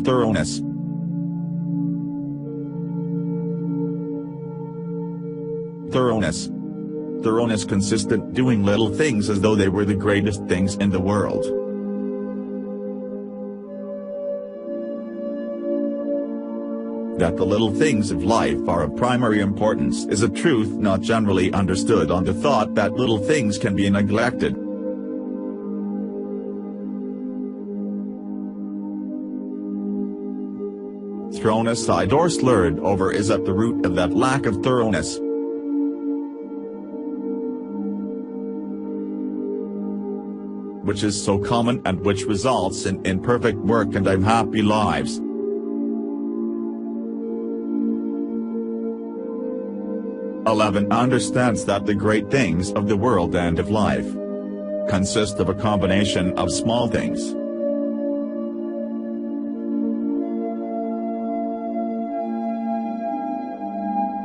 thoroughness. Thoroughness. Thoroughness consistent doing little things as though they were the greatest things in the world. That the little things of life are of primary importance is a truth not generally understood on the thought that little things can be neglected. Thrown aside or slurred over is at the root of that lack of thoroughness. Which is so common and which results in imperfect work and unhappy lives. Understands that the great things of the world and of life consist of a combination of small things.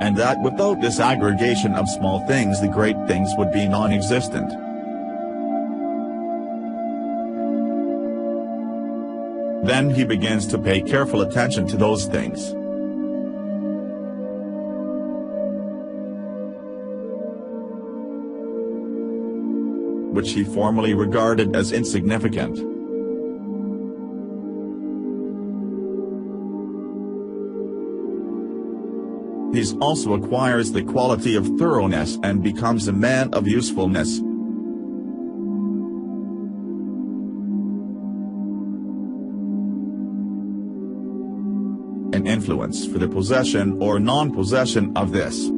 And that without this aggregation of small things the great things would be non-existent. Then he begins to pay careful attention to those things. Which he formerly regarded as insignificant. He also acquires the quality of thoroughness and becomes a man of usefulness. An influence for the possession or non-possession of this.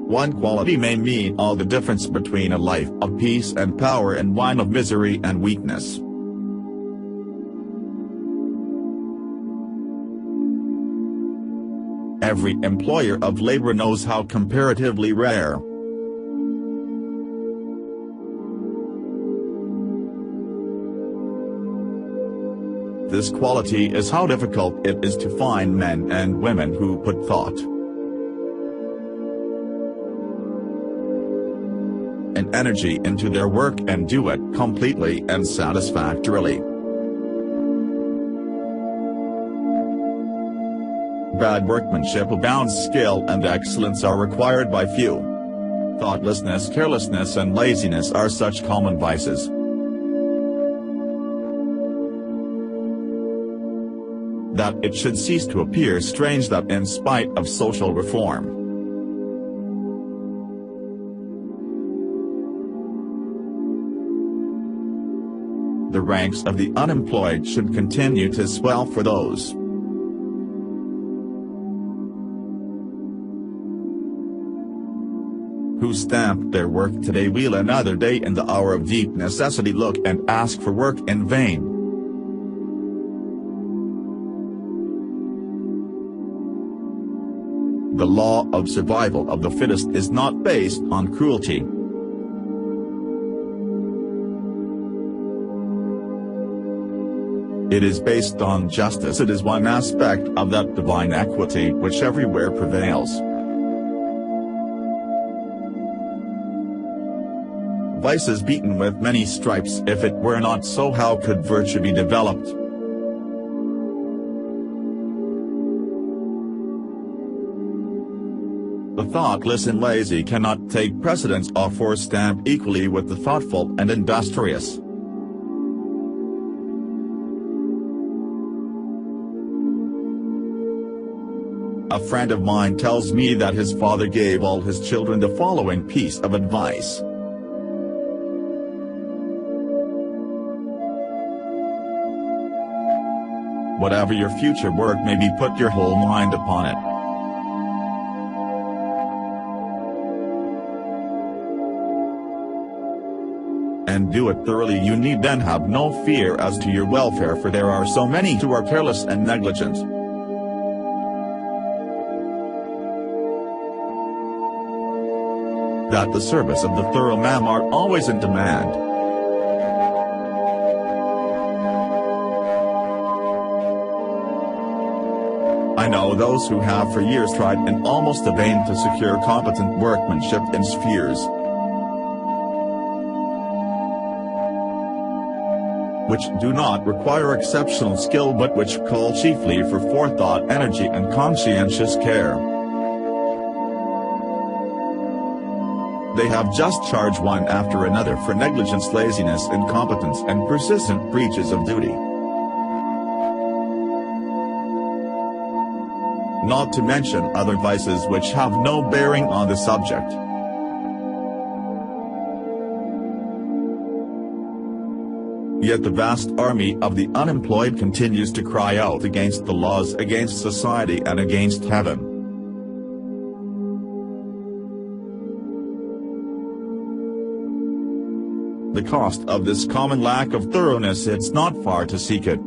One quality may mean all the difference between a life of peace and power and one of misery and weakness. Every employer of labor knows how comparatively rare this quality is, how difficult it is to find men and women who put thought and energy into their work and do it completely and satisfactorily. Bad workmanship abounds, skill and excellence are required by few. Thoughtlessness, carelessness and laziness are such common vices. That it should cease to appear strange that in spite of social reform, the ranks of the unemployed should continue to swell for those who stamp their work today will another day in the hour of deep necessity look and ask for work in vain. The law of survival of the fittest is not based on cruelty. It is based on justice. It is one aspect of that divine equity which everywhere prevails. Vice is beaten with many stripes. If it were not so, how could virtue be developed? The thoughtless and lazy cannot take precedence of or stamp equally with the thoughtful and industrious. A friend of mine tells me that his father gave all his children the following piece of advice. Whatever your future work may be, put your whole mind upon it. And do it thoroughly. You need then have no fear as to your welfare, for there are so many who are careless and negligent. That the service of the thorough man are always in demand. I know those who have for years tried in almost in vain to secure competent workmanship in spheres which do not require exceptional skill but which call chiefly for forethought, energy and conscientious care. They have just charged one after another for negligence, laziness, incompetence and persistent breaches of duty. Not to mention other vices which have no bearing on the subject. Yet the vast army of the unemployed continues to cry out against the laws, against society and against heaven. The cost of this common lack of thoroughness, it's not far to seek it.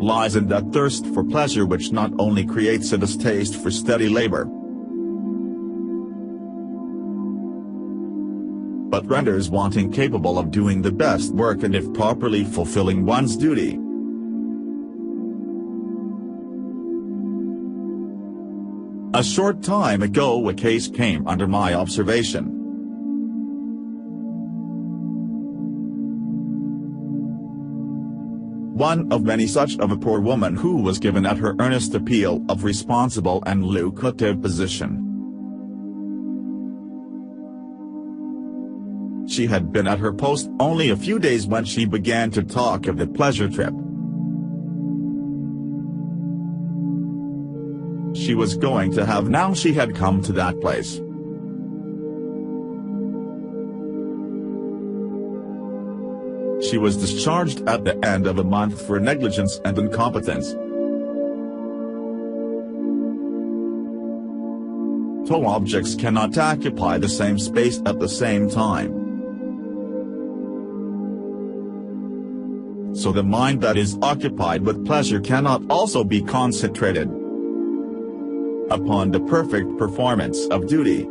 Lies in that thirst for pleasure which not only creates a distaste for steady labor, but renders one incapable of doing the best work and if properly fulfilling one's duty. A short time ago a case came under my observation. One of many such of a poor woman who was given at her earnest appeal of responsible and lucrative position. She had been at her post only a few days when she began to talk of the pleasure trip she was going to have now she had come to that place. She was discharged at the end of a month for negligence and incompetence. Two objects cannot occupy the same space at the same time. So the mind that is occupied with pleasure cannot also be concentrated upon the perfect performance of duty.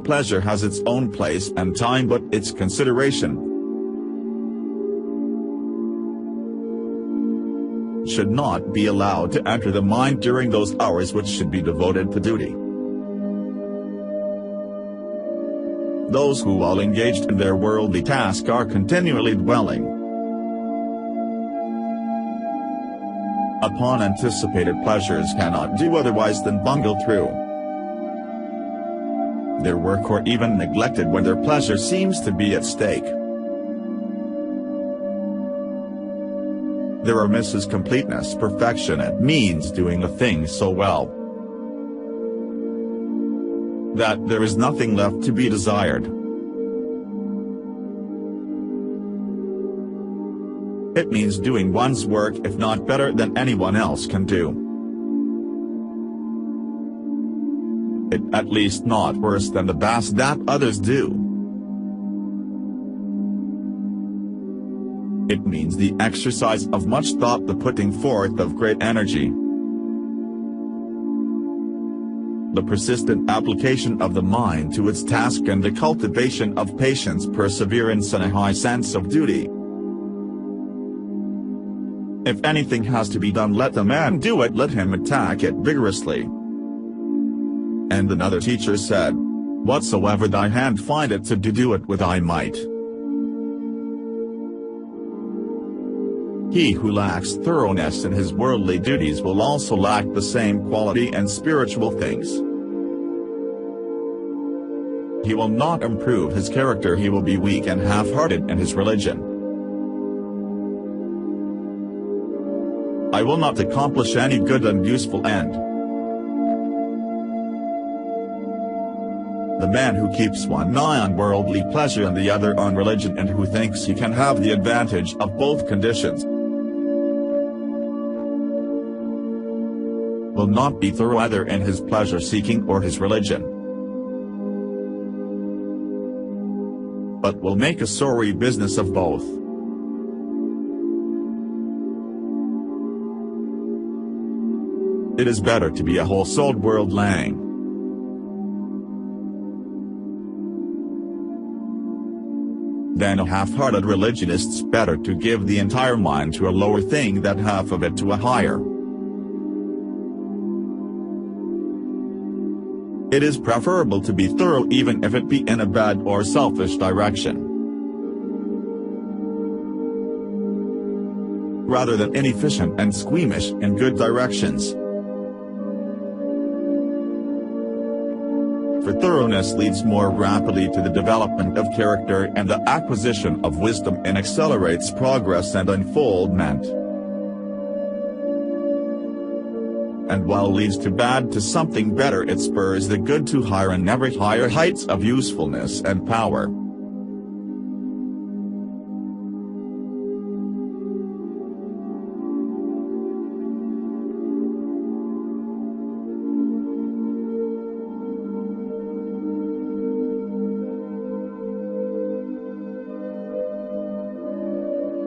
Pleasure has its own place and time, but its consideration should not be allowed to enter the mind during those hours which should be devoted to duty. Those who, while engaged in their worldly task, are continually dwelling upon anticipated pleasures cannot do otherwise than bungle through their work or even neglected when their pleasure seems to be at stake. There are Mrs. Completeness, perfection, and means doing a thing so well that there is nothing left to be desired. It means doing one's work if not better than anyone else can do, it at least not worse than the best that others do. It means the exercise of much thought, the putting forth of great energy, the persistent application of the mind to its task and the cultivation of patience, perseverance and a high sense of duty. If anything has to be done, let the man do it, let him attack it vigorously. And another teacher said, "Whatsoever thy hand findeth to do it with thy might." He who lacks thoroughness in his worldly duties will also lack the same quality in spiritual things. He will not improve his character, he will be weak and half-hearted in his religion. I will not accomplish any good and useful end. The man who keeps one eye on worldly pleasure and the other on religion, and who thinks he can have the advantage of both conditions, will not be thorough either in his pleasure-seeking or his religion, but will make a sorry business of both. It is better to be a whole-souled worldling than a half-hearted religionist. Better to give the entire mind to a lower thing than half of it to a higher. It is preferable to be thorough even if it be in a bad or selfish direction, rather than inefficient and squeamish in good directions. For thoroughness leads more rapidly to the development of character and the acquisition of wisdom, and accelerates progress and unfoldment. And while leads to bad to something better, it spurs the good to higher and ever higher heights of usefulness and power.